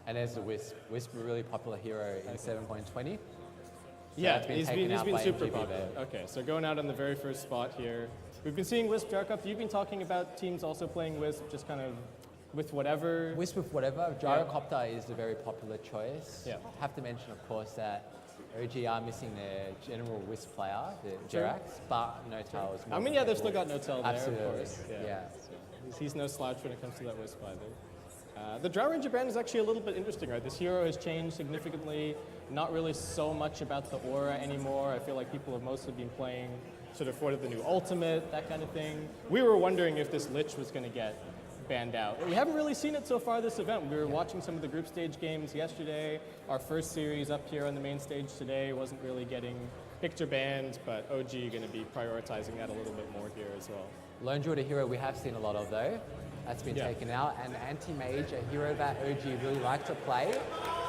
And there's the Wisp. Wisp, a really popular hero in 7.20. Yeah, that's been he's taken been out by super MGB popular. there. Okay, so going out on the very first spot here. We've been seeing Wisp Jarkup. You've been talking about teams also playing Wisp, just kind of with whatever. Wisp with whatever. Gyrocopter is the very popular choice. Yeah. Have to mention, of course, that OG are missing their general Wisp player, the Sure. Jerax, but No-Tail is more I mean, yeah, they've still got No-Tail there, Absolutely. of course. Yeah. So he's no slouch when it comes to that Wisp either. The Drow Ranger band is actually a little bit interesting, right? This hero has changed significantly. Not really so much about the aura anymore. I feel like people have mostly been playing sort of for the new ultimate, that kind of thing. We were wondering if this Lich was going to get banned out. We haven't really seen it so far this event. We were watching some of the group stage games yesterday. Our first series up here on the main stage today wasn't really getting picture banned, but OG going to be prioritizing that a little bit more here as well. Lone Druid, a hero we have seen a lot of though. That's been taken out. And Anti-Mage, a hero that OG really like to play,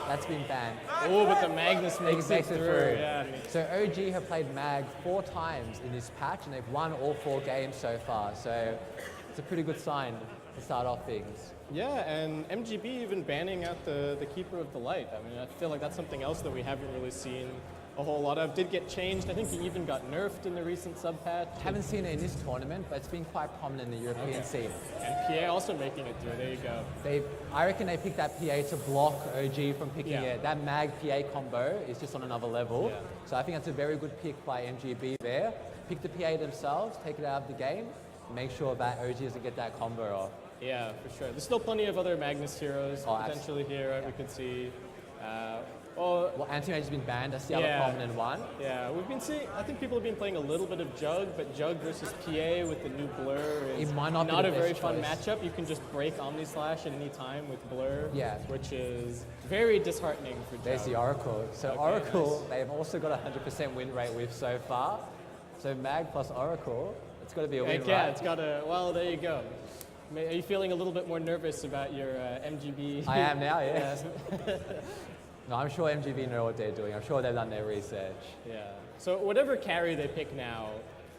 that's been banned. Oh, but the Magnus makes it through. Yeah. So OG have played Mag 4 times in this patch, and they've won all 4 games so far. So it's a pretty good sign to start off things. Yeah, and MGB even banning out the Keeper of the Light. I mean, I feel like that's something else that we haven't really seen a whole lot of. Did get changed. I think he even got nerfed in the recent sub patch. Haven't seen it in this tournament, but it's been quite prominent in the European scene. And PA also making it through. There you go. I reckon they picked that PA to block OG from picking it. That Mag PA combo is just on another level. Yeah. So I think that's a very good pick by MGB there. Pick the PA themselves, take it out of the game, make sure that OG doesn't get that combo off. Yeah, for sure. There's still plenty of other Magnus heroes potentially here, right? We could see. Well, Anti-Mage has been banned. That's the other prominent one. Yeah, we've been seeing, I think people have been playing a little bit of Jug, but Jug versus PA with the new Blur is it might not a be very fun matchup. You can just break Omni Slash at any time with Blur, Yeah. which is very disheartening for Jug. There's the Oracle. So Okay, Oracle, nice. they've also got a 100% win rate with so far. So Mag plus Oracle, it's got to be a win, Yeah, right? it's got a, well, there you go. Are you feeling a little bit more nervous about your MGB? I am now, yes. No, I'm sure MGB know what they're doing. I'm sure they've done their research. Yeah. So whatever carry they pick now,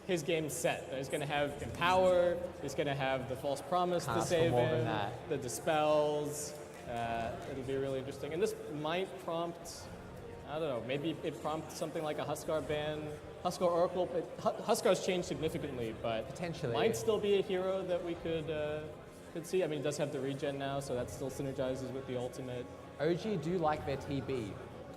his game's set. He's going to have Empower, he's going to have the False Promise Can't to ask for save more than him, that. the Dispels. It'll be really interesting. And this might prompt, I don't know, maybe it prompts something like a Huskar ban. Huskar Oracle, Huskar's changed significantly, but Potentially. might still be a hero that we could see. I mean, it does have the regen now, so that still synergizes with the ultimate. OG do like their TB.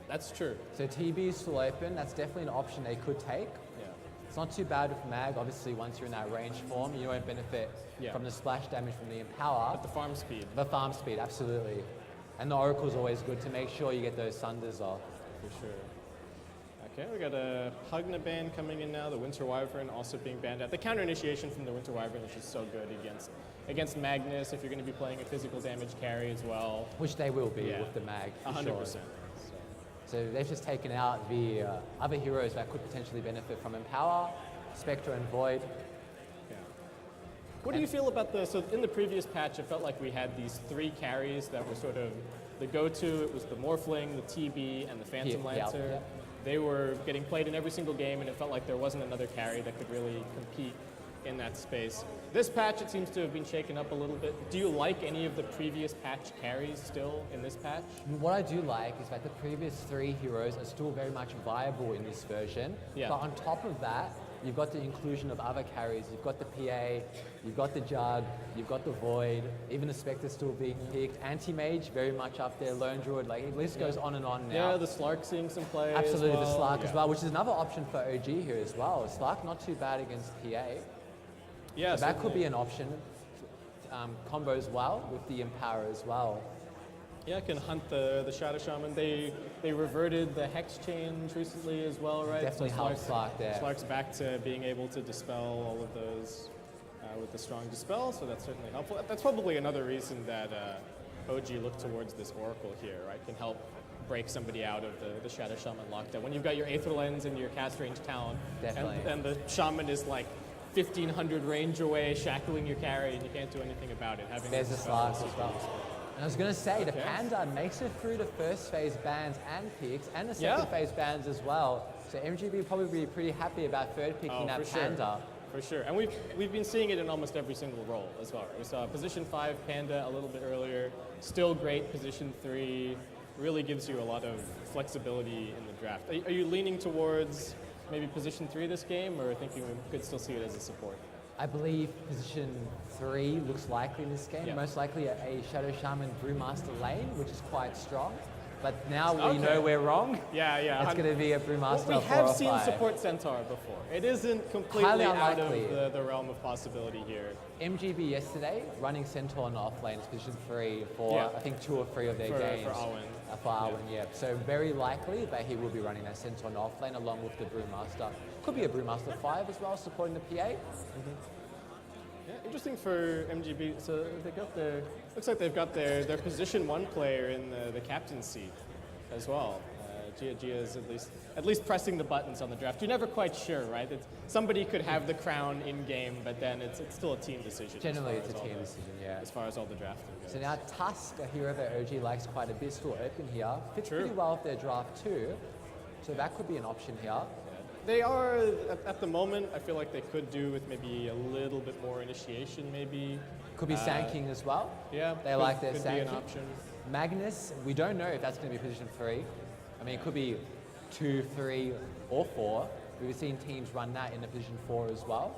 That's true. So TB is still open. That's definitely an option they could take. Yeah. It's not too bad with Mag. Obviously, once you're in that range form, you won't benefit from the splash damage from the Empower. But the farm speed. The farm speed, absolutely. And the Oracle's always good to make sure you get those Sunders off. For sure. Okay, we got a Pugna ban coming in now. The Winter Wyvern also being banned out. The counter initiation from the Winter Wyvern is just so good against Magnus if you're going to be playing a physical damage carry as well. Which they will be with the Mag, for 100%. sure. So they've just taken out the other heroes that could potentially benefit from Empower, Spectre and Void. Yeah. What do you feel about so in the previous patch, it felt like we had these 3 carries that were sort of the go-to. It was the Morphling, the TB, and the Phantom Lancer. Yeah. They were getting played in every single game, and it felt like there wasn't another carry that could really compete in that space. This patch, it seems to have been shaken up a little bit. Do you like any of the previous patch carries still in this patch? What I do like is that the previous 3 heroes are still very much viable in this version. Yeah. But on top of that, you've got the inclusion of other carries. You've got the PA, you've got the Jug, you've got the Void, even the Spectre still being picked. Anti-Mage, very much up there. Lone Druid, like the list goes on and on now. Yeah, the Slark seeing some play Absolutely, as well. the Slark as well, which is another option for OG here as well. Slark not too bad against PA. Yeah, so that could be an option. Combo as well with the Empower as well. Yeah, can hunt the Shadow Shaman. They reverted the Hex change recently as well, right? Definitely helps Slark there. Slark's back to being able to dispel all of those with the strong dispel, so that's certainly helpful. That's probably another reason that OG looked towards this Oracle here, right? Can help break somebody out of the Shadow Shaman lockdown. When you've got your Aether Lens and your cast range talent, and the Shaman is like 1,500 range away, shackling your carry, and you can't do anything about it. There's the Slark as well. And I was going to say, the Panda makes it through the first phase bans and picks, and the second phase bans as well. So MGB will probably be pretty happy about third picking that Panda. for sure. And we've been seeing it in almost every single role as well. We saw position 5 Panda a little bit earlier. Still great. Position 3 really gives you a lot of flexibility in the draft. Are you leaning towards maybe position 3 this game, or thinking we could still see it as a support? I believe position 3 looks likely in this game. Yeah. Most likely a Shadow Shaman Brewmaster lane, which is quite strong. But now we Okay. know we're wrong. Yeah. It's going to be a Brewmaster Well, we 4 have or seen 5. support Centaur before. It isn't completely Highly out of unlikely. the realm of possibility here. MGB yesterday running Centaur in off lane is position 3 for Yeah. I think 2 or 3 of their For games. Arwen. For Arwen, yeah. So very likely that he will be running that Centaur in off lane along with the Brewmaster. Could be a Brewmaster 5 as well, supporting the PA. Yeah, interesting for MGB. So they got their, looks like they've got their position 1 player in the captain's seat as well. Gia is at least pressing the buttons on the draft. You're never quite sure, right? Somebody could have the crown in game, but then it's still a team decision. Generally, it's a team decision, yeah. As far as all the drafting goes. So now Tusk, a hero that OG likes quite a bit, still open here. Fits True. pretty well with their draft too. So that could be an option here. They are, at the moment, I feel like they could do with maybe a little bit more initiation, maybe. Could be Sand King as well. Yeah, They like their could be Sand an King. option. Magnus, we don't know if that's going to be position 3. I mean, it could be 2, 3, or 4. We've seen teams run that in a position 4 as well.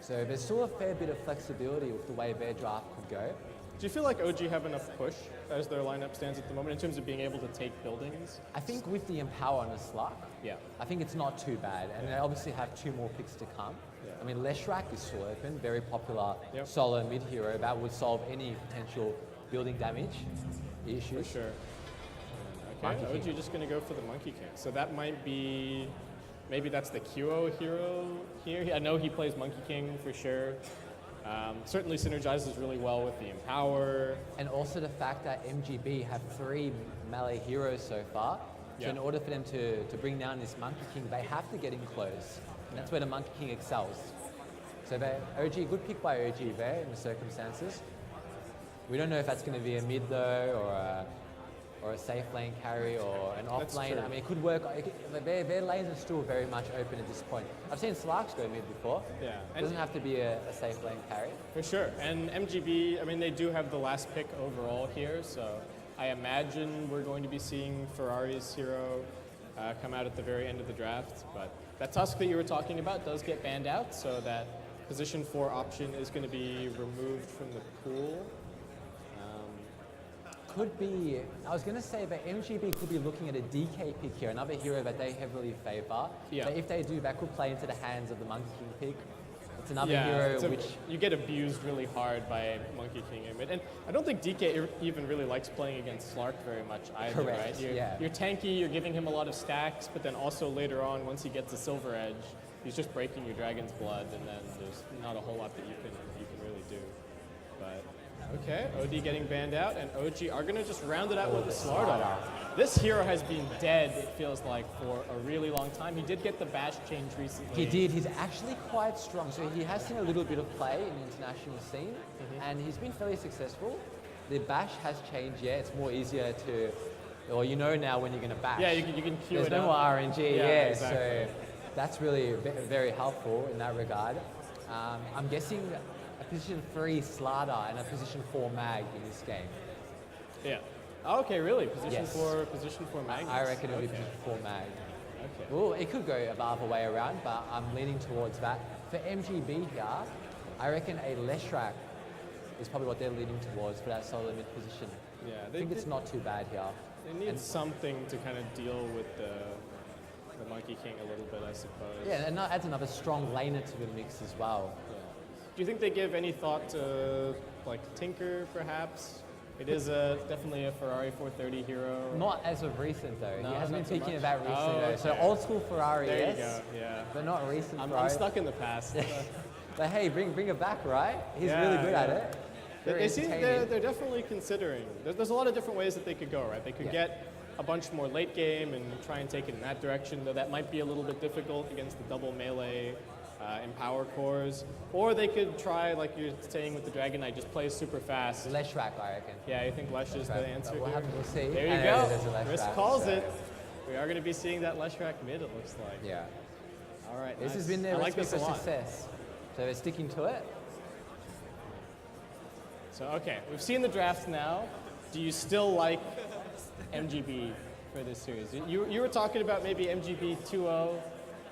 So there's still a fair bit of flexibility with the way their draft could go. Do you feel like OG have enough push as their lineup stands at the moment in terms of being able to take buildings? I think with the Empower on the Slug, Yeah. I think it's not too bad. And they obviously have 2 more picks to come. Yeah. I mean, Leshrak is still open, very popular Yep. solo mid hero. That would solve any potential building damage For issues. sure. Monkey Okay, King. OG just going to go for the Monkey King. So that might be, maybe that's the Kyo hero here. I know he plays Monkey King for sure. Certainly synergizes really well with the Empower. And also the fact that MGB have 3 melee heroes so far. So Yeah. in order for them to bring down this Monkey King, they have to get in close. And that's where the Monkey King excels. So OG, good pick by OG there in the circumstances. We don't know if that's going to be a mid though, or a safe lane carry, or an off That's lane. true. I mean, it could work. Their lanes are still very much open at this point. I've seen Slarks go mid before. Yeah. It And doesn't have to be a safe lane carry. for sure. And MGB, I mean, they do have the last pick overall here, so I imagine we're going to be seeing Ferrari's hero come out at the very end of the draft. But that Tusk that you were talking about does get banned out, so that position 4 option is going to be removed from the pool. Could be, I was going to say that MGB could be looking at a DK pick here, another hero that they heavily favour. Yeah. But if they do, that could play into the hands of the Monkey King pick. It's another Yeah, hero it's a- which, you get abused really hard by Monkey King. And I don't think DK even really likes playing against Slark very much either, Correct, right? yeah. You're tanky, you're giving him a lot of stacks, but then also later on, once he gets a Silver Edge, he's just breaking your Dragon's Blood, and then there's not a whole lot that you can really do. But okay, OD getting banned out, and OG are going to just round it out with the Slardar. This hero has been dead, it feels like, for a really long time. He did get the bash change recently. he did, he's actually quite strong. So he has seen a little bit of play in the international scene, and he's been fairly successful. The bash has changed, yeah, it's more easier to, or you know now when you're going to bash. Yeah, you can queue There's it no up. more RNG, Yeah, yeah, exactly. so that's really very helpful in that regard. I'm guessing a position 3 Slardar and a position 4 Mag in this game. Yeah. Oh, okay, really? Position Yes. for Magnus. I reckon it'll be Okay. position 4 Mag. Okay. Well, it could go the other way around, but I'm leaning towards that. For MGB here, I reckon a Leshrak is probably what they're leaning towards for that solo mid position. Yeah, I think it's not too bad here. They need and- something to kind of deal with the Monkey King a little bit, I suppose. Yeah, and that adds another strong laner to the mix as well. Yeah. Do you think they give any thought to like Tinker, perhaps? It is definitely a Ferrari 430 hero. Not as of recent though. No, He hasn't been not so thinking much? about recent Oh, though. So okay. old school Ferrari, There yes, you go. Yeah. but not recent I'm Ferrari. stuck in the past. But hey, bring it back, right? He's Yeah, really good at yeah. it. Very They seem entertaining. they're definitely considering. There's a lot of different ways that they could go, right? They could Yeah. get a bunch more late game and try and take it in that direction, though that might be a little bit difficult against the double melee Empower cores. Or they could try, like you're saying with the Dragon Knight, just play super fast. Leshrak, I reckon. Yeah, you think Lesh is the But answer we'll here? have to see. There you And go. there's a Leshrak, Chris calls so- it. We are going to be seeing that Leshrak mid, it looks like. Yeah. All right, This nice. has been their I like recipe this a for lot. success. So they're sticking to it. So, okay, we've seen the draft now. Do you still like MGB for this series? You were talking about maybe MGB 2.0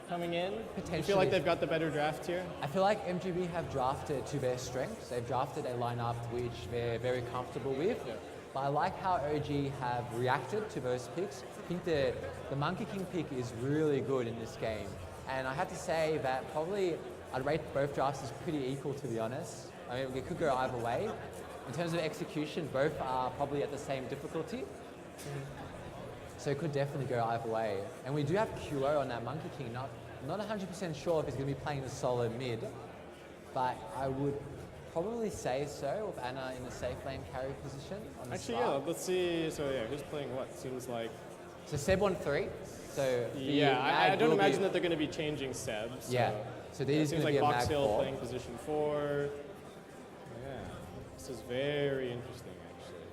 coming in. Do you feel Potentially. like they've got the better draft here? I feel like MGB have drafted to their strengths. They've drafted a lineup which they're very comfortable with. Yeah. But I like how OG have reacted to those picks. I think the Monkey King pick is really good in this game. And I have to say that probably I'd rate both drafts as pretty equal, to be honest. I mean, it could go either way. In terms of execution, both are probably at the same difficulty. So it could definitely go either way. And we do have QO on that Monkey King. Not 100% sure if he's going to be playing the solo mid, but I would probably say so with Anna in the safe lane carry position on the Actually, start. yeah, let's see. So, yeah, who's playing what? Seems like. So Seb on 3. So Yeah, I Mag don't will imagine be, that they're going to be changing Seb. So Yeah. So it these seems going to like be a Box Mag Hill 4. playing position 4. Yeah, this is very interesting, actually.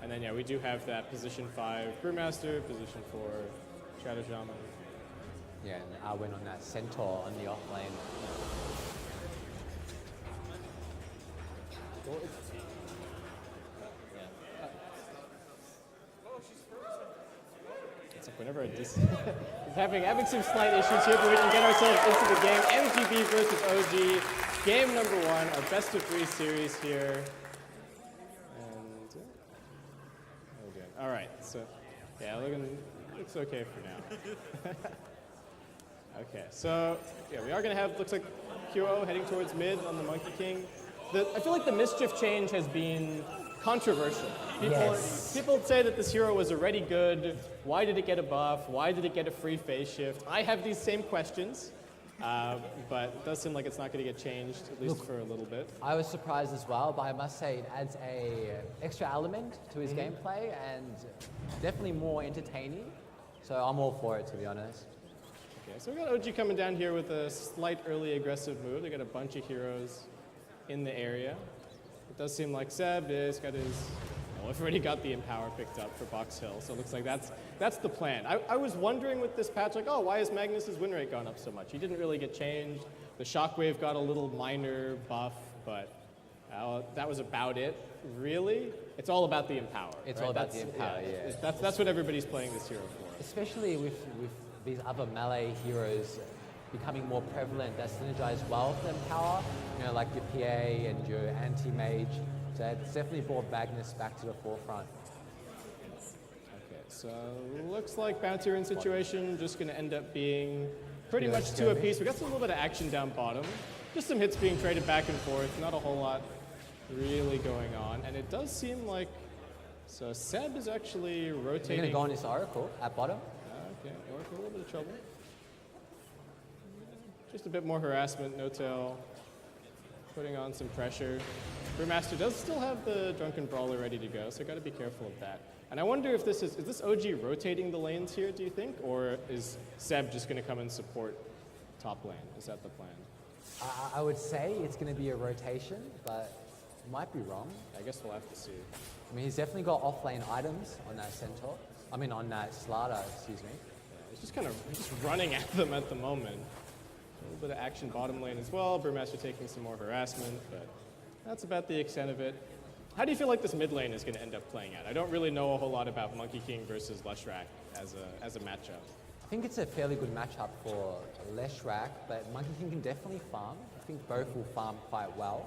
And then, yeah, we do have that position 5 Brewmaster, position 4 Shadow Shaman. Yeah, and I went on that Centaur on the off lane. It's like whenever I he's having some slight issues here, but we can get ourselves into the game. MGB versus OG. Game number 1, our best of 3 series here. And okay. All right. So yeah, looks okay for now. Okay. So yeah, we are gonna have looks like QO heading towards mid on the Monkey King. I feel like the mischief change has been controversial. Yes. People say that this hero was already good. Why did it get a buff? Why did it get a free phase shift? I have these same questions, but it does seem like it's not going to get changed, at least for a little bit. I was surprised as well, but I must say it adds a extra element to his gameplay and definitely more entertaining. So I'm all for it, to be honest. Okay, so we got OG coming down here with a slight early aggressive move. They got a bunch of heroes in the area. It does seem like Seb is got his. Well, we've already got the Empower picked up for Box Hill, so it looks like that's the plan. I was wondering with this patch, like, oh, why has Magnus's win rate gone up so much? He didn't really get changed. The Shockwave got a little minor buff, but that was about it. Really, it's all about the Empower. It's right? all about the Empower, yeah. That's what everybody's playing this hero for. Especially with these other melee heroes becoming more prevalent that synergize well with Empower, you know, like your PA and your anti-mage. So it's definitely brought Magnus back to the forefront. Okay, so looks like bounty run situation just going to end up being pretty Yeah, much let's 2 go. apiece. We got a little bit of action down bottom. Just some hits being traded back and forth. Not a whole lot really going on. And it does seem like, so Seb is actually You're rotating. going to go on this Oracle at bottom. Okay, Oracle, a little bit of trouble. Just a bit more harassment, no-tail, putting on some pressure. Brewmaster does still have the Drunken Brawler ready to go, so got to be careful of that. And I wonder if is this OG rotating the lanes here, do you think? Or is Seb just going to come and support top lane? Is that the plan? I would say it's going to be a rotation, but might be wrong. I guess we'll have to see. I mean, he's definitely got off-lane items on that Centaur. I mean, on that Slaughter, excuse me. He's just kind of just running at them at the moment. A little bit of action bottom lane as well. Brewmaster taking some more harassment, but that's about the extent of it. How do you feel like this mid lane is going to end up playing out? I don't really know a whole lot about Monkey King versus Leshrac as a matchup. I think it's a fairly good matchup for Leshrac, but Monkey King can definitely farm. I think both will farm quite well.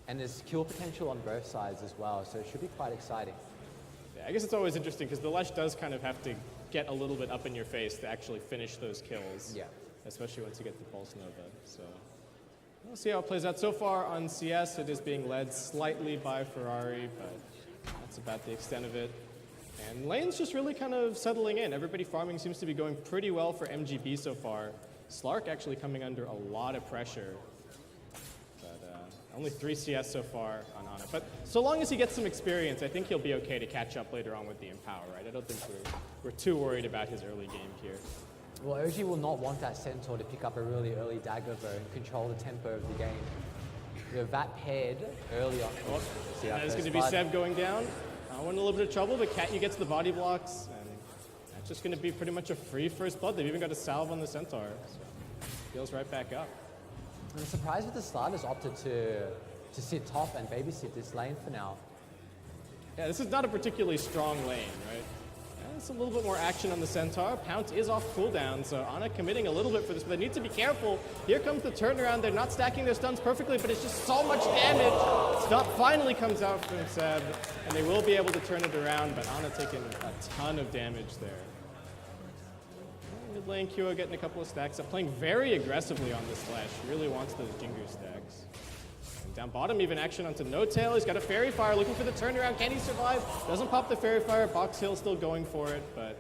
And there's kill potential on both sides as well, so it should be quite exciting. Yeah, I guess it's always interesting because the Lesh does kind of have to get a little bit up in your face to actually finish those kills. Yeah. Especially once you get the Pulse Nova. So we'll see how it plays out. So far on CS, it is being led slightly by Ferrari, but that's about the extent of it. And lane's just really kind of settling in. Everybody farming seems to be going pretty well for MGB so far. Slark actually coming under a lot of pressure. But only 3 CS so far on Ana. But so long as he gets some experience, I think he'll be okay to catch up later on with the Empower, right? I don't think we're too worried about his early game here. Well, OG will not want that Centaur to pick up a really early dagger though and control the tempo of the game. You have that paired early on. Oh, See that that is first going to be blood. Seb going down. We're in a little bit of trouble, but Cat, you gets the body blocks, and it's just going to be pretty much a free first blood. They've even got a salve on the Centaur. So heals right back up. I'm surprised that the starters opted to sit top and babysit this lane for now. Yeah, this is not a particularly strong lane, right? Yeah, it's a little bit more action on the Centaur. Pounce is off cooldown, so Ana committing a little bit for this, but they need to be careful. Here comes the turnaround. They're not stacking their stuns perfectly, but it's just so much damage. Stop finally comes out from Seb, and they will be able to turn it around, but Ana taking a ton of damage there. Mid lane, Kyo getting a couple of stacks up, playing very aggressively on this Flash. Really wants those Jingu stacks. Down bottom, even action onto No Tail. He's got a Fairy Fire, looking for the turnaround. Can he survive? Doesn't pop the Fairy Fire. Box Hill still going for it, but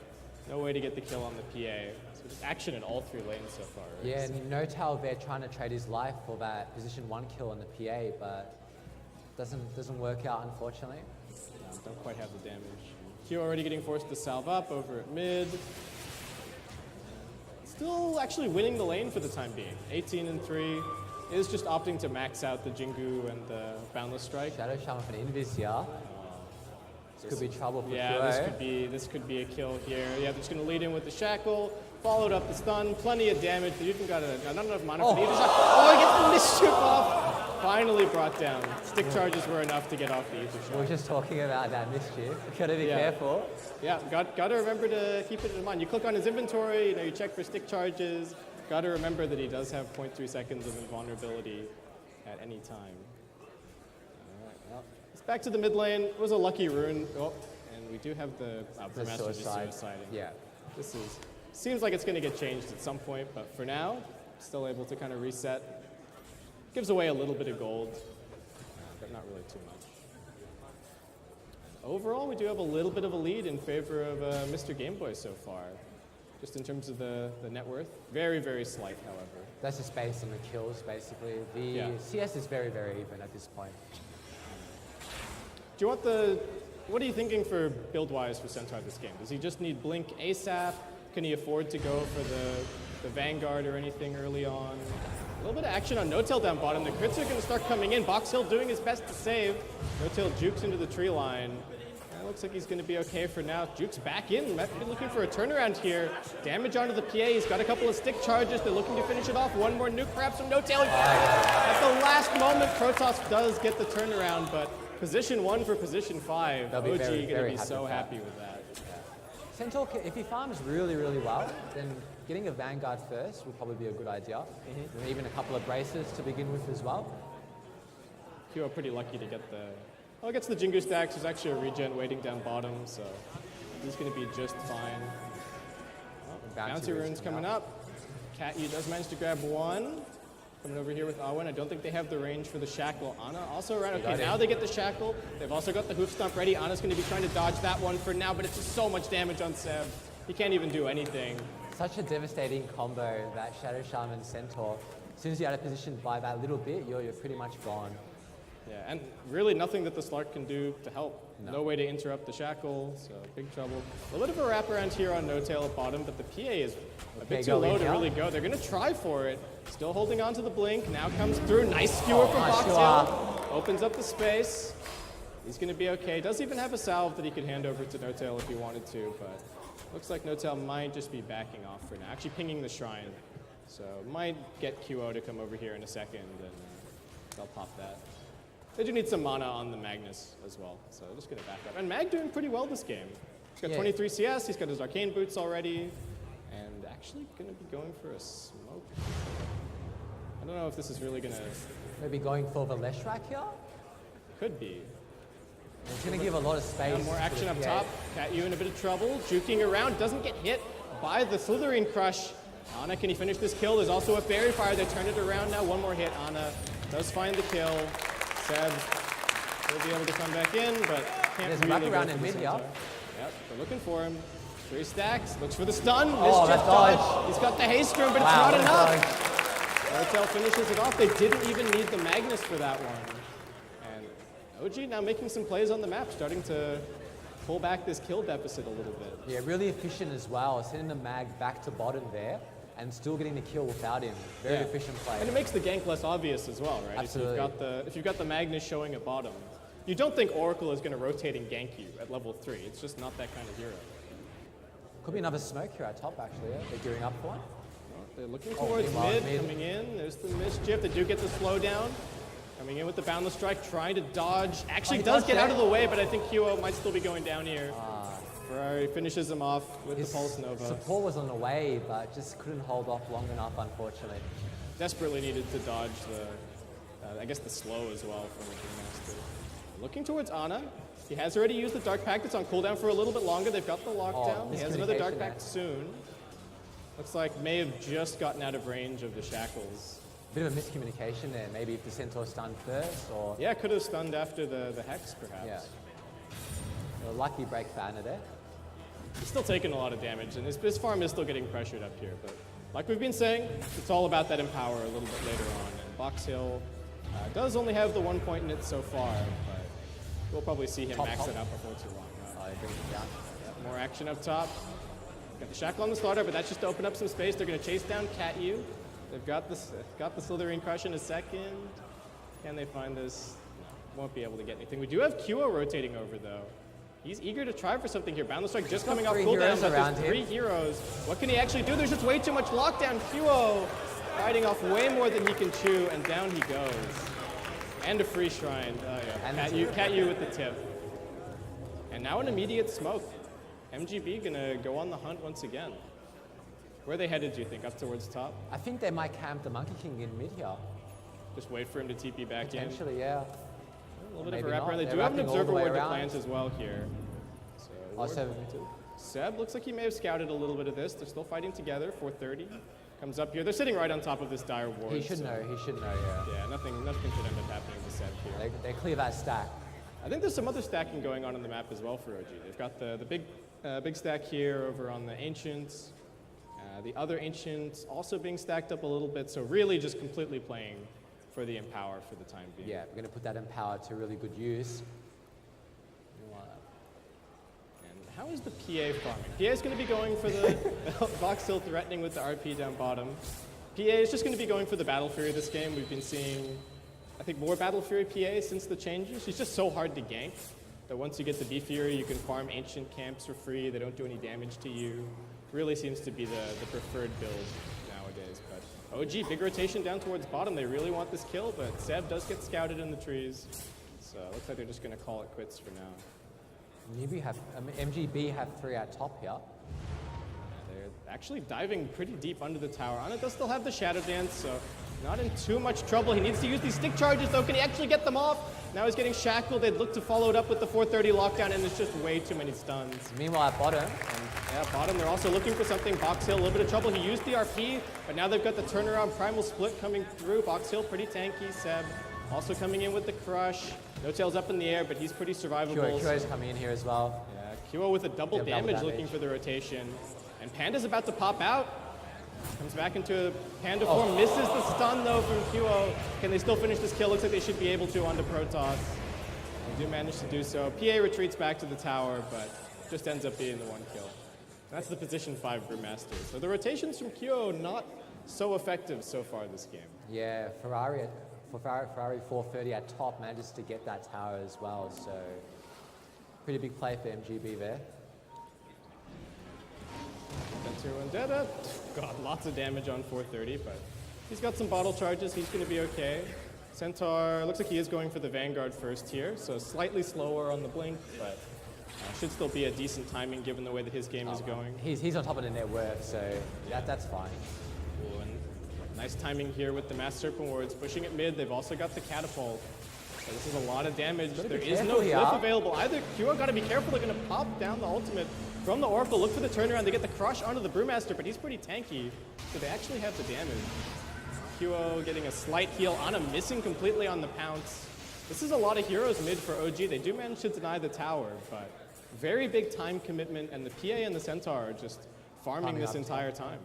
no way to get the kill on the PA. So just action in all three lanes so far. Right? Yeah, and No Tail there trying to trade his life for that position 1 kill on the PA, but doesn't work out, unfortunately. Don't quite have the damage. Q already getting forced to salve up over at mid. Still actually winning the lane for the time being. 18-3. Is just opting to max out the Jingu and the Boundless Strike. Shadow Shaman for an Invis here. This could be trouble for Yeah, Kyo. this could be a kill here. Yeah, they're just going to lead in with the Shackle, followed up the stun, plenty of damage. They even got not enough mana for the Ether Shot. Oh, he gets the Mischief off! Finally brought down. Stick charges were enough to get off the Ether Shot. We were just talking about that Mischief. Gotta be careful. Yeah, got to remember to keep it in mind. You click on his inventory, you check for stick charges. Got to remember that he does have 0.3 seconds of invulnerability at any time. All right, well, it's back to the mid lane. It was a lucky rune. Oh, and we do have the Brewmaster just suiciding. Yeah. This seems like it's going to get changed at some point, but for now, still able to kind of reset. Gives away a little bit of gold, but not really too much. Overall, we do have a little bit of a lead in favor of Mr. Game Boy so far. Just in terms of the net worth. Very, very slight, however. That's just based on the kills, basically. The CS is very, very even at this point. Do you want what are you thinking for build-wise for Centaur this game? Does he just need Blink ASAP? Can he afford to go for the Vanguard or anything early on? A little bit of action on No Tail down bottom. The crits are going to start coming in. Box Hill doing his best to save. No Tail jukes into the tree line. Looks like he's going to be okay for now. Juke's back in. Might be looking for a turnaround here. Damage onto the PA. He's got a couple of stick charges. They're looking to finish it off. One more nuke perhaps from No Tail. At the last moment, Protoss does get the turnaround, but position 1 for position 5. OG going to be so happy with that. Yeah. Centaur, if he farms really, really well, then getting a Vanguard first would probably be a good idea. And even a couple of braces to begin with as well. Q are pretty lucky to get the... Well, gets the Jingu stacks. There's actually a regen waiting down bottom, so he's going to be just fine. Oh, bouncy runes coming up. Cat U does manage to grab one. Coming over here with Awen. I don't think they have the range for the Shackle. Ana also around. Okay, now they get the Shackle. They've also got the Hoof Stomp ready. Ana's going to be trying to dodge that one for now, but it's just so much damage on Seb. He can't even do anything. Such a devastating combo, that Shadow Shaman Centaur. As soon as you're out of position by that little bit, you're pretty much gone. Yeah, and really nothing that the Slark can do to help. No way to interrupt the Shackle, so big trouble. A little bit of a wraparound here on No Tail at bottom, but the PA is a bit too low to really go. They're going to try for it. Still holding on to the Blink. Now comes through. Nice skewer from Box Hill. Opens up the space. He's going to be okay. Does even have a salve that he could hand over to No Tail if he wanted to, but looks like No Tail might just be backing off for now. Actually pinging the Shrine. So might get QO to come over here in a second, and they'll pop that. They do need some mana on the Magnus as well, so just going to back up. And Mag doing pretty well this game. He's got 23 CS, he's got his Arcane Boots already, and actually going to be going for a smoke. I don't know if this is really going to... Maybe going for the Leshrac here? Could be. It's going to give a lot of space. More action up top. Cat U in a bit of trouble. Juking around, doesn't get hit by the Slitherine Crush. Ana, can he finish this kill? There's also a Fairy Fire. They turn it around now. One more hit. Ana does find the kill. Seb will be able to come back in, but can't really go for the Centaur. Yep, they're looking for him. 3 stacks, looks for the stun. Mischief dodge. He's got the haste room, but it's not enough. No Tail finishes it off. They didn't even need the Magnus for that one. And OG now making some plays on the map, starting to pull back this kill deficit a little bit. Yeah, really efficient as well, sending the mag back to bottom there and still getting the kill without him. Very efficient play. And it makes the gank less obvious as well, right? Absolutely. If you've got the Magnus showing at bottom, you don't think Oracle is going to rotate and gank you at level 3. It's just not that kind of hero. Could be another smoke here at top, actually. Yeah? They're gearing up for one. They're looking towards mid, coming in. There's the mischief. They do get the slowdown. Coming in with the boundless strike, trying to dodge. Actually does get out of the way, but I think QO might still be going down here. Ferrari finishes him off with the Pulse Nova. Support was on the way, but just couldn't hold off long enough, unfortunately. Desperately needed to dodge the, I guess the slow as well from the Brewmaster. Looking towards Ana. He has already used the Dark Pact. It's on cooldown for a little bit longer. They've got the lockdown. He has another Dark Pact soon. Looks like may have just gotten out of range of the shackles. Bit of a miscommunication there. Maybe if the Centaur stunned first, or... Yeah, could have stunned after the Hex, perhaps. Yeah. A lucky break for Ana there. He's still taking a lot of damage, and his farm is still getting pressured up here. But like we've been saying, it's all about that Empower a little bit later on. And Box Hill does only have the 1 point in it so far, but we'll probably see him max it out before too long. Brings it down. Yep, more action up top. Got the Shackle on the starter, but that's just to open up some space. They're going to chase down Cat-U. They've got the Slitherine Crush in a second. Can they find this? No, won't be able to get anything. We do have QO rotating over, though. He's eager to try for something here. Boundless Strike just coming off cooldown, but there's 3 heroes. What can he actually do? There's just way too much lockdown. QO fighting off way more than he can chew, and down he goes. And a free shrine. Oh, yeah. Cat-U with the tip. And now an immediate smoke. MGB gonna go on the hunt once again. Where are they headed, do you think? Up towards top? I think they might camp the Monkey King in mid here. Just wait for him to TP back in? Potentially, yeah. A little bit of a wrapper. They do have an Observer Ward to plant as well here. So Seb looks like he may have scouted a little bit of this. They're still fighting together. 430 comes up here. They're sitting right on top of this dire ward. He should know, yeah. Yeah, nothing should end up happening with Seb here. They clear that stack. I think there's some other stacking going on the map as well for OG. They've got the big stack here over on the Ancients. The other Ancients also being stacked up a little bit, so really just completely playing for the Empower for the time being. Yeah, we're going to put that Empower to really good use. And how is the PA farming? PA is going to be going for the Box Hill threatening with the RP down bottom. PA is just going to be going for the Battle Fury this game. We've been seeing, I think, more Battle Fury PA since the changes. She's just so hard to gank that once you get the B-Fury, you can farm Ancient camps for free. They don't do any damage to you. Really seems to be the preferred build nowadays. But OG, big rotation down towards bottom. They really want this kill, but Seb does get scouted in the trees. So it looks like they're just going to call it quits for now. MGB have 3 at top here. They're actually diving pretty deep under the tower. Ana does still have the Shadow Dance, so not in too much trouble. He needs to use these stick charges, though. Can he actually get them off? Now he's getting shackled. They'd look to follow it up with the 430 lockdown, and there's just way too many stuns. Meanwhile, at bottom. Yeah, bottom, they're also looking for something. Box Hill, a little bit of trouble. He used the RP, but now they've got the turnaround Primal Split coming through. Box Hill, pretty tanky. Seb also coming in with the Crush. No Tail's up in the air, but he's pretty survivable. QO's coming in here as well. Yeah, QO with a double damage looking for the rotation. And Panda's about to pop out. Comes back into Panda form, misses the stun though from QO. Can they still finish this kill? Looks like they should be able to onto Protoss. They do manage to do so. PA retreats back to the tower, but just ends up being the 1 kill. That's the position 5 Brewmaster. So the rotations from QO not so effective so far this game. Yeah, Ferrari 430 at top manages to get that tower as well. So pretty big play for MGB there. Centaur Vendetta. God, lots of damage on 430, but he's got some bottle charges. He's going to be okay. Centaur looks like he is going for the Vanguard first here, so slightly slower on the blink, but should still be a decent timing given the way that his game is going. He's on top of the net worth, so that's fine. Cool, and nice timing here with the Mass Serpent Wards. Pushing it mid, they've also got the Catapult. So this is a lot of damage. There is no cliff available either. QO got to be careful. They're going to pop down the ultimate from the Oracle. Look for the turnaround. They get the Crush onto the Brewmaster, but he's pretty tanky, so they actually have the damage. QO getting a slight heal. Ana missing completely on the pounce. This is a lot of heroes mid for OG. They do manage to deny the tower, but very big time commitment, and the PA and the Centaur are just farming this entire time.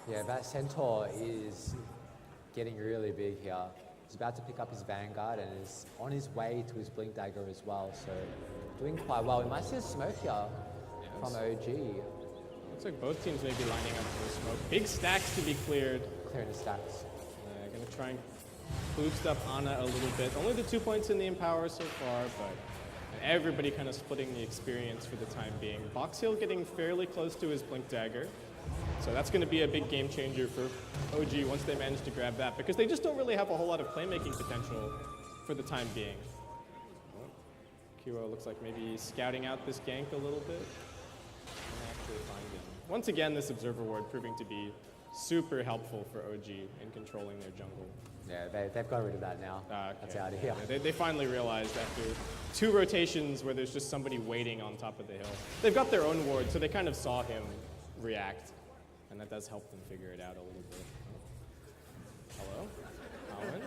Yeah, that Centaur is getting really big here. He's about to pick up his Vanguard and is on his way to his Blink Dagger as well, so doing quite well. We might see a smoke here from OG. Looks like both teams may be lining up for a smoke. Big stacks to be cleared. Clearing the stacks. Gonna try and boost up Ana a little bit. Only the 2 points in the Empower so far, but And everybody kind of splitting the experience for the time being. Box Hill getting fairly close to his Blink Dagger. So that's going to be a big game changer for OG once they manage to grab that, because they just don't really have a whole lot of playmaking potential for the time being. Kiro looks like maybe scouting out this gank a little bit. And actually find him. Once again, this Observer Ward proving to be super helpful for OG in controlling their jungle. Yeah, they've got rid of that now. Okay. That's out of here. They finally realized after 2 rotations where there's just somebody waiting on top of the hill. They've got their own ward, so they kind of saw him react. And that does help them figure it out a little bit. Hello? Colin?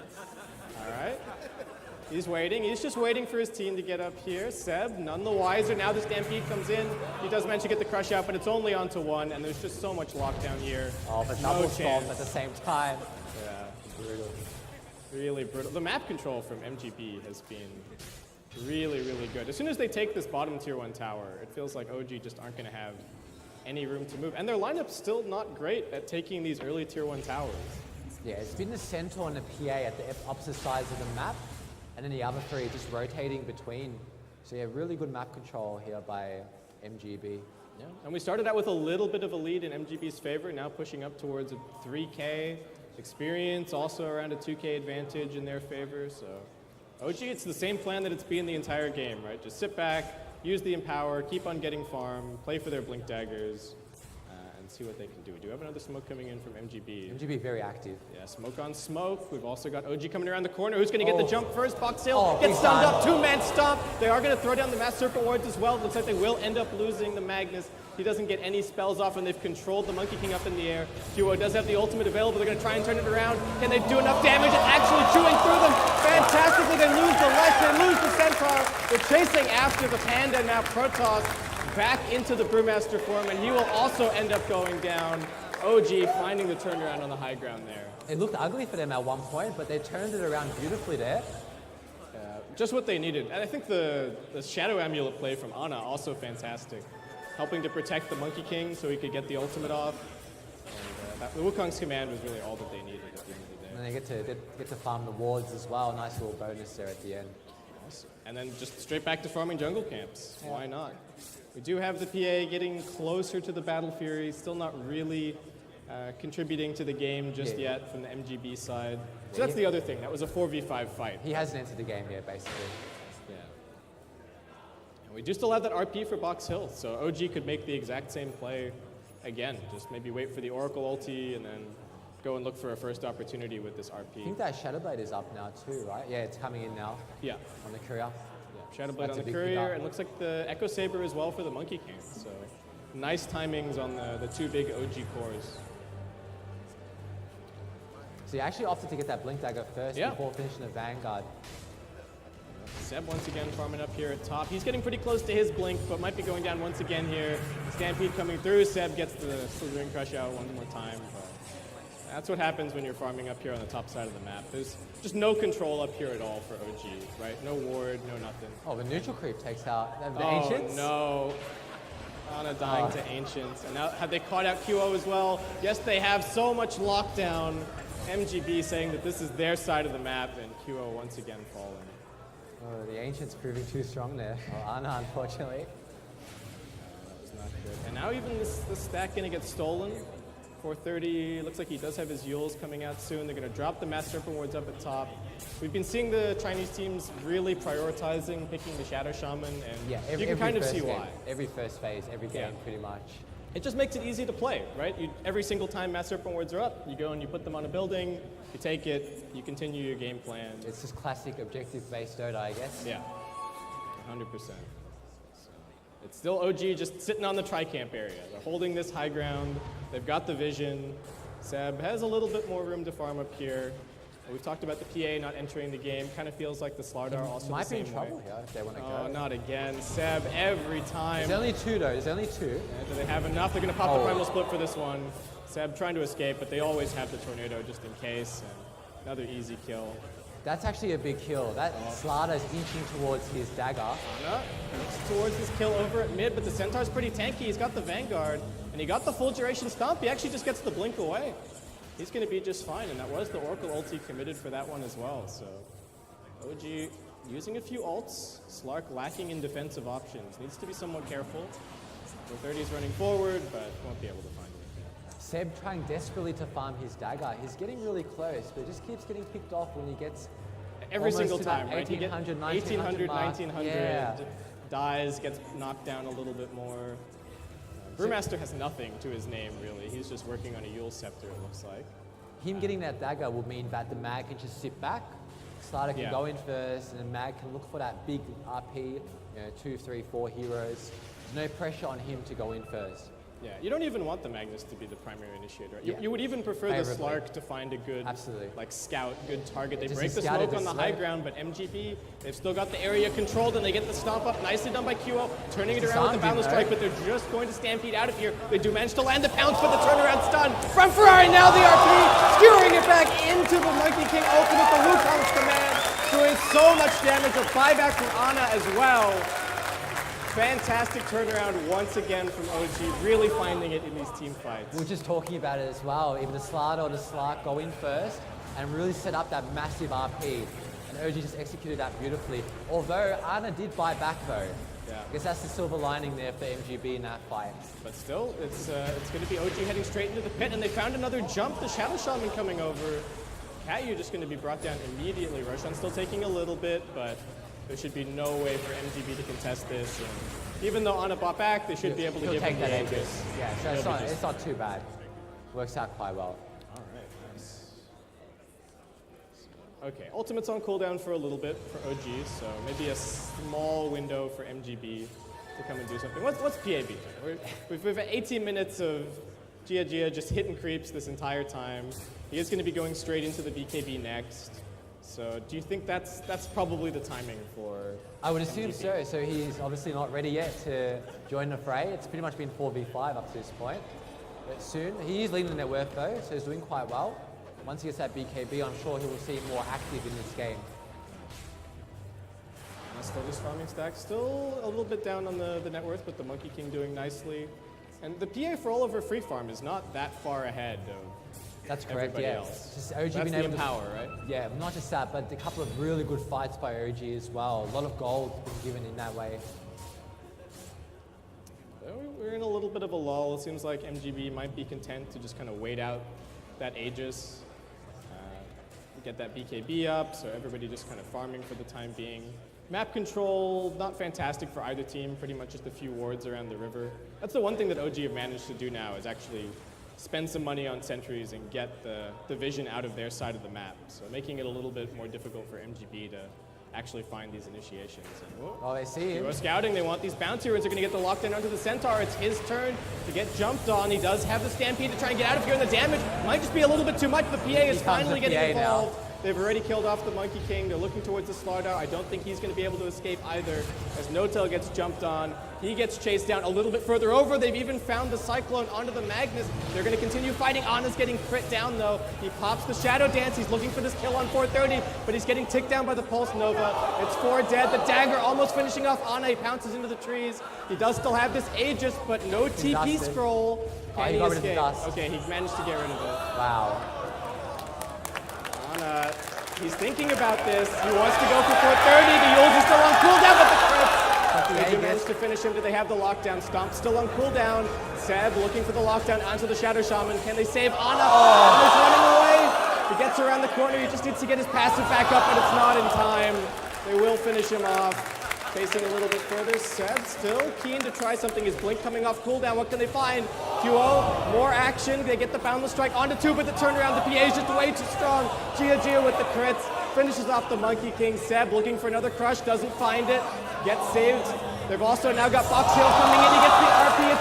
All right. He's waiting. He's just waiting for his team to get up here. Seb, none the wiser. Now the Stampede comes in. He does manage to get the crush out, but it's only onto 1, and there's just so much lockdown here. Oh, but no double chance storm at the same time. Yeah, Brutal. really brutal. The map control from MGB has been really, really good. As soon as they take this bottom tier 1 tower, it feels like OG just aren't going to have any room to move. And their lineup's still not great at taking these early tier 1 towers. Yeah, it's been the Centaur and the PA at the opposite sides of the map, and then the other 3 just rotating between. So yeah, really good map control here by MGB. Yeah, and we started out with a little bit of a lead in MGB's favor, now pushing up towards a 3K. Experience also around a 2K advantage in their favor. So OG, it's the same plan that it's been the entire game, right? Just sit back, use the Empower, keep on getting farm, play for their Blink Daggers, and see what they can do. We do have another smoke coming in from MGB. MGB very active. Yeah, smoke on smoke. We've also got OG coming around the corner. Who's going to get the jump first? Box Hill gets stunned up. 2-man stomp. They are going to throw down the Mass Serpent Wards as well. Looks like they will end up losing the Magnus. He doesn't get any spells off, and they've controlled the Monkey King up in the air. Duo does have the ultimate available. They're going to try and turn it around. Can they do enough damage? It's actually chewing through them. Fantastically, they lose the Lex. They lose the Centaur. They're chasing after the Panda, and now Protoss back into the Brewmaster form, and he will also end up going down. OG finding the turnaround on the high ground there. It looked ugly for them at one point, but they turned it around beautifully there. Just what they needed. And I think the Shadow Amulet play from Ana also fantastic. Helping to protect the Monkey King so he could get the ultimate off. And the Wukong's command was really all that they needed at the end of the day. And they get to farm the wards as well. Nice little bonus there at the end. Awesome. And then just straight back to farming jungle camps. Yeah. Why not? We do have the PA getting closer to the Battle Fury, still not really contributing to the game just yet from the MGB side. So that's the other thing. That was a 4v5 fight. He hasn't entered the game yet, basically. Yeah. And we do still have that RP for Box Hill, so OG could make the exact same play again. Just maybe wait for the Oracle ulti and then go and look for a first opportunity with this RP. I think that Shadowblade is up now too, right? Yeah, it's coming in now. Yeah. On the courier. Yeah, Shadowblade on the courier, and looks like the Echo Saber as well for the Monkey King. So nice timings on the 2 big OG cores. So he actually opted to get that Blink Dagger first before finishing the Vanguard. Seb once again farming up here at top. He's getting pretty close to his Blink, but might be going down once again here. Stampede coming through. Seb gets the Slithering Crush out one more time. But that's what happens when you're farming up here on the top side of the map. There's just no control up here at all for OG, right? No ward, no nothing. Oh, the neutral creep takes out the Ancients? No. Ana dying to Ancients. And now have they caught out QO as well? Yes, they have so much lockdown. MGB saying that this is their side of the map, and QO once again falling. Oh, the Ancients proving too strong there. Well, Ana, unfortunately. That was not good. And now even this stack going to get stolen. 430, looks like he does have his Yules coming out soon. They're going to drop the Mass Serpent Wards up at top. We've been seeing the Chinese teams really prioritizing picking the Shadow Shaman, and you can kind of see why. Every first phase, every game, pretty much. It just makes it easy to play, right? Every single time Mass Serpent Wards are up, you go and you put them on a building, you take it, you continue your game plan. It's just classic objective-based Dota, I guess. Yeah, 100%. So it's still OG just sitting on the tri-camp area. They're holding this high ground. They've got the vision. Seb has a little bit more room to farm up here. We've talked about the PA not entering the game. Kind of feels like the Slardar also might the same be in trouble way. here if they want to Oh, go. not again. Seb every time. There's only 2 though. There's only 2. Yeah, do they have enough? They're going to pop the Primal Split for this one. Seb trying to escape, but they always have the Tornado just in case. And another easy kill. That's actually a big kill. That Slardar is inching towards his dagger. Ana looks towards his kill over at mid, but the Centaur's pretty tanky. He's got the Vanguard, and he got the full duration stomp. He actually just gets the blink away. He's going to be just fine, and that was the Oracle ulti committed for that one as well. So OG using a few ults. Slark lacking in defensive options. Needs to be somewhat careful. 430 is running forward, but won't be able to find it. Seb trying desperately to farm his dagger. He's getting really close, but just keeps getting picked off when he gets every single to time, that right? 1800, 1800, 1900, Yeah. dies, gets knocked down a little bit more. Brewmaster has nothing to his name, really. He's just working on a Yule Scepter, it looks like. Him getting that dagger will mean that the mag can just sit back. Slider can go in first, and then mag can look for that big RP, 2, 3, 4 heroes. There's no pressure on him to go in first. Yeah, you don't even want the Magnus to be the primary initiator. Yeah. You would even prefer the Slark to find a good scout, good target. They break the smoke on the high ground, but MGB, they've still got the area controlled, and they get the stomp up. Nicely done by QO, turning it around with the Boundless Strike, but they're just going to stampede out of here. They do manage to land the pounce for the turnaround stun. From Ferrari, now the RP, skewering it back into the Monkey King ultimate, the Wukong's command, doing so much damage. A buyback from Ana as well. Fantastic turnaround once again from OG, really finding it in these team fights. We were just talking about it as well. Even the Slider or the Slark go in first and really set up that massive RP. And OG just executed that beautifully. Although Ana did buy back though. Yeah. I guess that's the silver lining there for MGB in that fight. But still, it's going to be OG heading straight into the pit, and they found another jump. The Shadow Shaman coming over. Katyu just going to be brought down immediately. Roshan still taking a little bit, but there should be no way for MGB to contest this. And even though Ana bought back, they should be able to give him the Aegis. Yeah, so it's not too bad. Works out quite well. All right, nice. Okay, ultimate's on cooldown for a little bit for OG, so maybe a small window for MGB to come and do something. What's PAB doing? We've had 18 minutes of Gia just hitting creeps this entire time. He is going to be going straight into the BKB next. So do you think that's probably the timing for I would assume MGB? so. So he's obviously not ready yet to join the fray. It's pretty much been 4v5 up to this point. But soon, he is leading the net worth though, so he's doing quite well. Once he gets that BKB, I'm sure he will seem more active in this game. Still this farming stack, still a little bit down on the net worth, but the Monkey King doing nicely. And the PA for all over free farm is not that far ahead of That's correct, everybody yeah. else. Just OG That's been the able Empower, right? Yeah, not just that, but a couple of really good fights by OG as well. A lot of gold been given in that way. We're in a little bit of a lull. It seems like MGB might be content to just kind of wait out that Aegis, get that BKB up, so everybody just kind of farming for the time being. Map control, not fantastic for either team, pretty much just a few wards around the river. That's the one thing that OG have managed to do now, is actually spend some money on sentries and get the vision out of their side of the map. So making it a little bit more difficult for MGB to actually find these initiations. And, Oh, they see him. scouting, they want these bounty runes. They're going to get the lockdown onto the Centaur. It's his turn to get jumped on. He does have the Stampede to try and get out of here, and the damage might just be a little bit too much. The PA is finally getting involved. They've already killed off the Monkey King. They're looking towards the Slardar. I don't think he's going to be able to escape either, as No-Tail gets jumped on. He gets chased down a little bit further over. They've even found the Cyclone onto the Magnus. They're going to continue fighting. Ana's getting crit down, though. He pops the Shadow Dance. He's looking for this kill on 430, but he's getting ticked down by the Pulse Nova. It's 4 dead. The dagger almost finishing off Ana. He pounces into the trees. He does still have this Aegis, but no TP scroll. Can he escape? Okay, he managed to get rid of it. Wow. Ana, he's thinking about this. He wants to go for 430. The Yules is still on cooldown, but the crits. They do manage to finish him. Do they have the lockdown? Stomp still on cooldown. Seb looking for the lockdown onto the Shadow Shaman. Can they save Ana? Ana's running away. He gets around the corner. He just needs to get his passive back up, but it's not in time. They will finish him off. Facing a little bit further. Seb still keen to try something. His Blink coming off cooldown. What can they find? QO, more action. They get the Boundless Strike onto 2, but the turnaround, the PA is just way too strong. Gia with the crits. Finishes off the Monkey King. Seb looking for another crush. Doesn't find it. Gets saved. They've also now got Box Hill coming in. He gets the RP.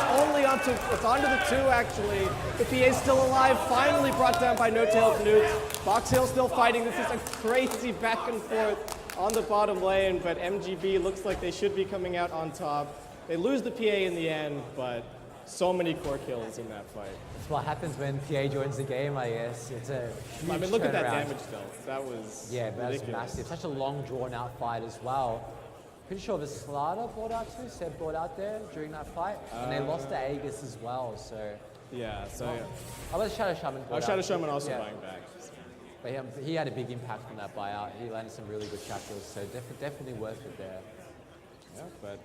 It's onto the 2, actually. The PA's still alive. Finally brought down by No-Tail's nukes. Box Hill still fighting. This is a crazy back and forth on the bottom lane, but MGB looks like they should be coming out on top. They lose the PA in the end, but so many core kills in that fight. That's what happens when PA joins the game, I guess. It's a huge I mean, look at that turnaround. damage though. That was Yeah, but ridiculous. that's massive. Such a long, drawn-out fight as well. Pretty sure the Slardar brought out too. Seb brought out there during that fight, and they lost to Aegis as well. So Yeah, so yeah. how about Shadow Shaman? Shadow Shaman also buying back. But he had a big impact from that buyout. He landed some really good shackles, so definitely worth it there. Yeah, but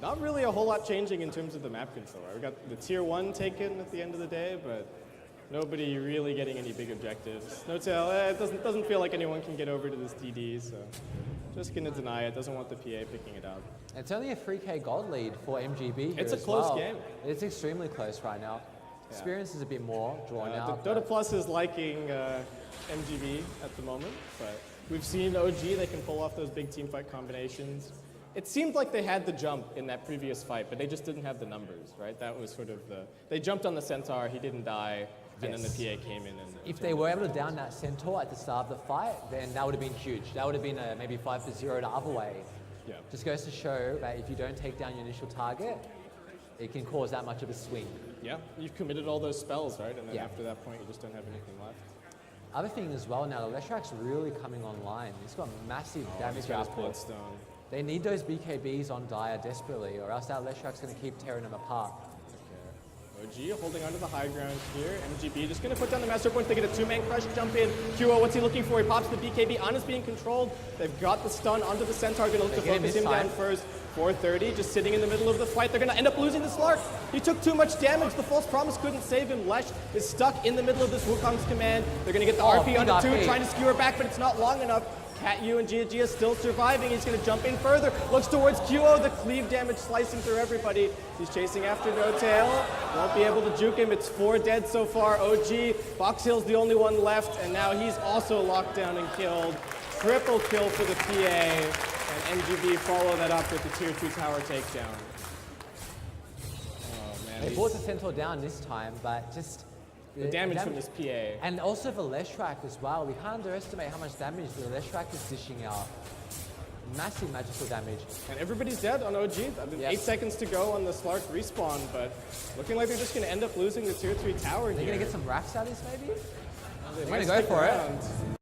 not really a whole lot changing in terms of the map control. We got the tier 1 taken at the end of the day, but nobody really getting any big objectives. No tell, it doesn't feel like anyone can get over to this TD, so just gonna deny it. Doesn't want the PA picking it up. It's only a 3K gold lead for MGB here It's a as close well. game. It's extremely close right now. Yeah. Experience is a bit more drawn out. Dota Plus is liking MGB at the moment, but we've seen OG, they can pull off those big team fight combinations. It seemed like they had the jump in that previous fight, but they just didn't have the numbers, right? That was sort of they jumped on the Centaur, he didn't die, and then the PA came in. And if they were able to down that Centaur at the start of the fight, then that would have been huge. That would have been maybe 5-0 the other way. Yeah. Just goes to show that if you don't take down your initial target, it can cause that much of a swing. Yeah, you've committed all those spells, right? And then Yeah. after that point, you just don't have anything left. Other thing as well now, the Leshrak's really coming online. He's got massive damage He's got his output. Bloodstone. They need those BKBs on Dire desperately, or else that Leshrak's going to keep tearing them apart. OG holding onto the high ground here. MGB just going to put down the master point. They get a two-man crush, jump in. QO, what's he looking for? He pops the BKB. Ana's being controlled. They've got the stun onto the Centaur. Going to look to focus him down first. 430, just sitting in the middle of the fight. They're going to end up losing the Slark. He took too much damage. The false promise couldn't save him. Lesh is stuck in the middle of this Wukong's command. They're going to get the RP onto 2, trying to skewer back, but it's not long enough. Cat Yu and Gia Gia still surviving. He's going to jump in further. Looks towards QO. The cleave damage slicing through everybody. He's chasing after No Tail. Won't be able to juke him. It's 4 dead so far. OG. Box Hill's the only one left, and now he's also locked down and killed. Triple kill for the PA. And MGB follow that up with the tier 2 tower takedown. Oh man. They brought the Centaur down this time, but just the damage from this PA. And also for Leshrak as well. We can't underestimate how much damage the Leshrak is dishing out. Massive magical damage. And everybody's dead on OG. 8 seconds to go on the Slark respawn, but looking like they're just going to end up losing the tier 3 tower here. They're going to get some rafts out of this maybe? They're going to go for it.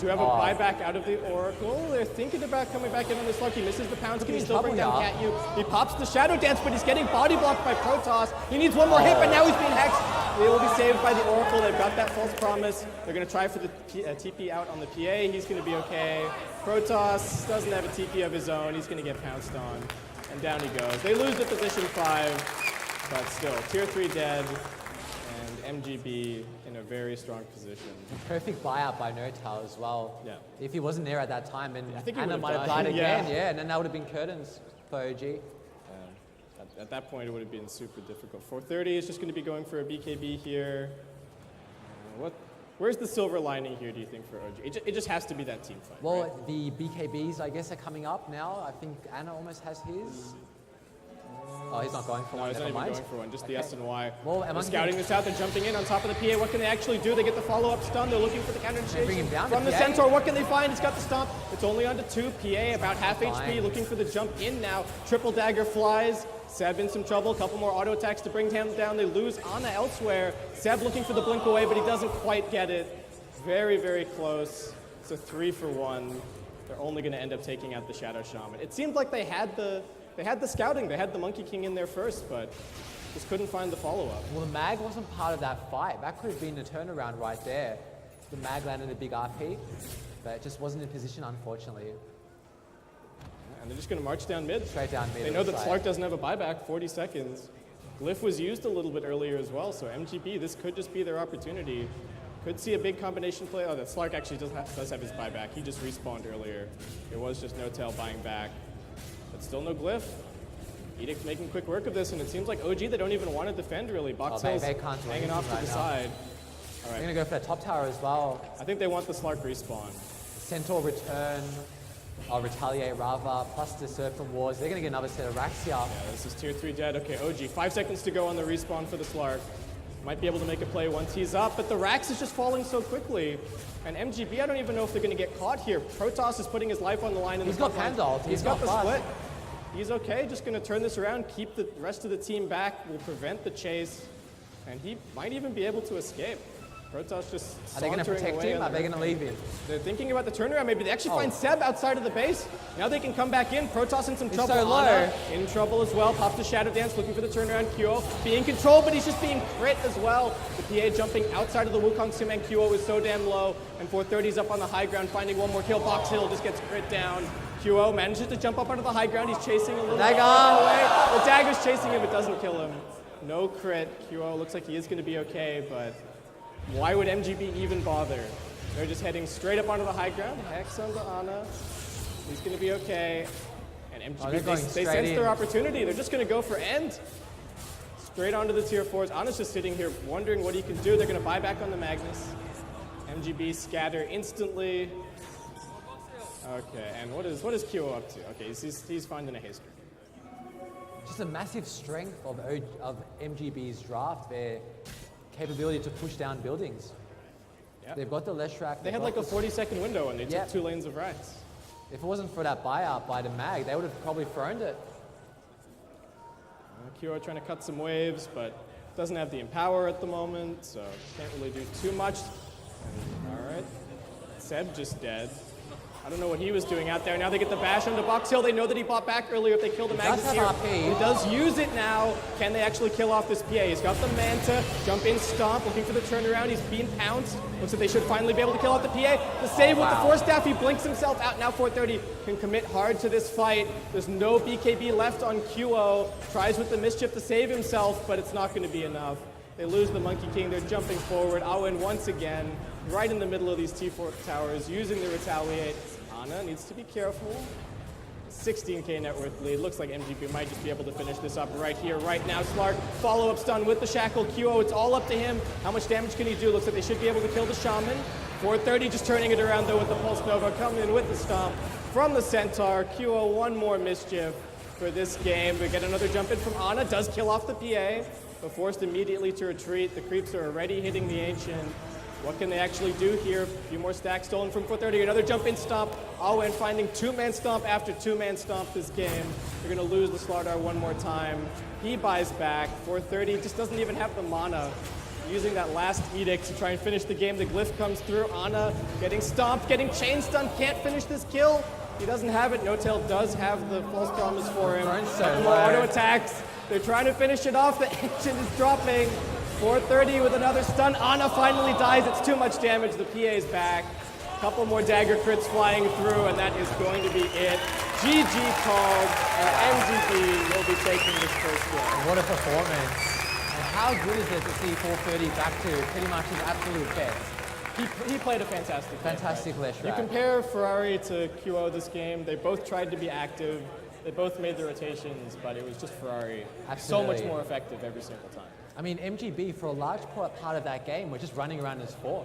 To have a buyback out of the Oracle. They're thinking about coming back in on this Slark. He misses the pounds. Can he still bring down Cat Yu? He pops the Shadow Dance, but he's getting body blocked by Protoss. He needs one more hit, but now he's being hexed. They will be saved by the Oracle. They've got that false promise. They're going to try for the TP out on the PA. He's going to be okay. Protoss doesn't have a TP of his own. He's going to get pounced on. And down he goes. They lose the position 5, but still, tier 3 dead. And MGB in a very strong position. A perfect buyout by Notal as well. Yeah. If he wasn't there at that time, and I think Anna might have died again, and then that would have been curtains for OG. At that point, it would have been super difficult. 430 is just going to be going for a BKB here. Where's the silver lining here, do you think, for OG? It just has to be that team fight. Well, right? the BKBs, I guess, are coming up now. I think Anna almost has his. Oh, he's not going for one. No, he's not even going for one, just the S and Y. Well, they're scouting this out, they're jumping in on top of the PA. What can they actually do? They get the follow-up stun, they're looking for the counter initiation from the Centaur. What can they find? He's got the stomp. It's only onto 2. PA about half HP, looking for the jump in now. Triple dagger flies. Seb in some trouble, a couple more auto attacks to bring him down. They lose Ana elsewhere. Seb looking for the blink away, but he doesn't quite get it. Very, very close. It's a 3 for 1. They're only going to end up taking out the Shadow Shaman. It seemed like they had the scouting. They had the Monkey King in there first, but just couldn't find the follow-up. Well, the Mag wasn't part of that fight. That could have been a turnaround right there. The Mag landed a big RP, but it just wasn't in position, unfortunately. And they're just going to march down mid. Straight down mid. They know that Slark doesn't have a buyback, 40 seconds. Glyph was used a little bit earlier as well, so MGB, this could just be their opportunity. Could see a big combination play. Oh, that Slark actually does have his buyback. He just respawned earlier. It was just No Tail buying back. But still no Glyph. Edict making quick work of this, and it seems like OG, they don't even want to defend really. Box Hill's hanging off to the side. All right. They're going to go for that top tower as well. I think they want the Slark respawn. Centaur return, or retaliate rather, plus the Serpent Wars. They're going to get another set of racks here. Yeah, this is tier 3 dead. Okay, OG, 5 seconds to go on the respawn for the Slark. Might be able to make a play once he's up, but the Rax is just falling so quickly. And MGB, I don't even know if they're going to get caught here. Protoss is putting his life on the line. He's got Panda. He's got the split. He's okay, just going to turn this around, keep the rest of the team back, will prevent the chase, and he might even be able to escape. Protoss just Are they going to sauntering protect away him? on Are the they going to leave him? They're thinking about the turnaround. Maybe they actually Oh. find Seb outside of the base. Now they can come back in. Protoss in some He's trouble. so low. Ana in trouble as well. Pops the Shadow Dance, looking for the turnaround. Kyo being controlled, but he's just being crit as well. The PA jumping outside of the Wukong Sim, and Kyo is so damn low. And 430's up on the high ground, finding one more kill. Box Hill just gets crit down. Kyo manages to jump up onto the high ground. He's chasing a little bit away. The dagger's chasing him. It doesn't kill him. No crit. Kyo looks like he is going to be okay, but why would MGB even bother? They're just heading straight up onto the high ground. Hex onto Ana. He's going to be okay. And MGB, they're going they straight sense in. their opportunity. They're just going to go for end. Straight onto the tier 4s. Ana's just sitting here wondering what he can do. They're going to buy back on the Magnus. MGB scatter instantly. Okay, and what is Kyo up to? Okay, he's finding a haster. Just a massive strength of MGB's draft, their capability to push down buildings. Yep. They've got the Leshrac. They had like a 40-second window and they Yep. took 2 lanes of rights. If it wasn't for that buyout by the Mag, they would have probably thrown it. Kyo trying to cut some waves, but doesn't have the empower at the moment, so can't really do too much. All right, Seb just dead. I don't know what he was doing out there. Now they get the bash onto Box Hill. They know that he bought back earlier if they kill the does Magnus have here. RP. He does use it now. Can they actually kill off this PA? He's got the Manta. Jump in, stomp, looking for the turnaround. He's being pounced. Looks like they should finally be able to kill off the PA. The save with the Force Staff. He blinks himself out. Now 430 can commit hard to this fight. There's no BKB left on QO. Tries with the Mischief to save himself, but it's not going to be enough. They lose the Monkey King. They're jumping forward. Awen once again, right in the middle of these T4 towers, using the Retaliate. Ana needs to be careful. 16k net worth lead. Looks like MGP might just be able to finish this up right here, right now. Slark, follow-up stun with the Shackle. QO, it's all up to him. How much damage can he do? Looks like they should be able to kill the Shaman. 430 just turning it around though with the Pulse Nova. Coming in with the Stomp from the Centaur. QO, one more Mischief for this game. We get another jump in from Ana. Does kill off the PA, but forced immediately to retreat. The creeps are already hitting the Ancient. What can they actually do here? A few more stacks stolen from 430. Another jump in stomp. Awen finding 2-man stomp after 2-man stomp this game. They're going to lose the Slardar one more time. He buys back. 430 just doesn't even have the mana. Using that last edict to try and finish the game. The glyph comes through. Ana getting stomped, getting chain stunned. Can't finish this kill. He doesn't have it. No-Tail does have the false promise for him. More auto attacks. They're trying to finish it off. The Ancient is dropping. 430 with another stun. Ana finally dies. It's too much damage. The PA is back. Couple more dagger crits flying through, and that is going to be it. GG called. MGB will be taking this first game. What a performance. And how good is it to see 430 back to pretty much his absolute best? He played a fantastic game, Fantastic right? Leshrac. You compare Ferrari to QO this game. They both tried to be active. They both made the rotations, but it was just Ferrari so much Absolutely. more effective every single time. I mean, MGB, for a large part of that game, were just running around as 4.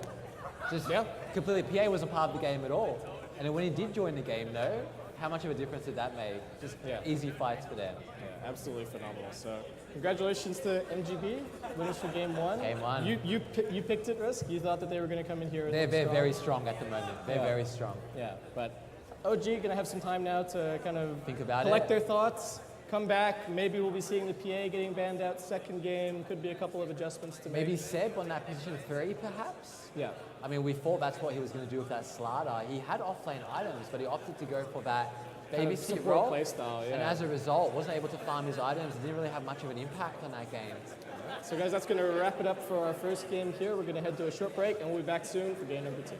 Just Yeah. completely, PA wasn't part of the game at all. And then when he did join the game, though, how much of a difference did that make? Just easy fights for them. Yeah, absolutely phenomenal. So congratulations to MGB, winners for game 1. Game 1. You picked it, Risk. You thought that they were going to come in here. They're strong. very strong at the moment. They're Yeah. very strong. Yeah, but OG going to have some time now to kind of Think about collect it. their thoughts, come back. Maybe we'll be seeing the PA getting banned out second game. Could be a couple of adjustments to make. Maybe Seb on that position 3, perhaps? Yeah. I mean, we thought that's what he was going to do with that Slardar. He had off-lane items, but he opted to go for that Kind of babysit support role. playstyle, yeah. And as a result, wasn't able to farm his items. Didn't really have much of an impact on that game. So guys, that's going to wrap it up for our first game here. We're going to head to a short break, and we'll be back soon for game number 2.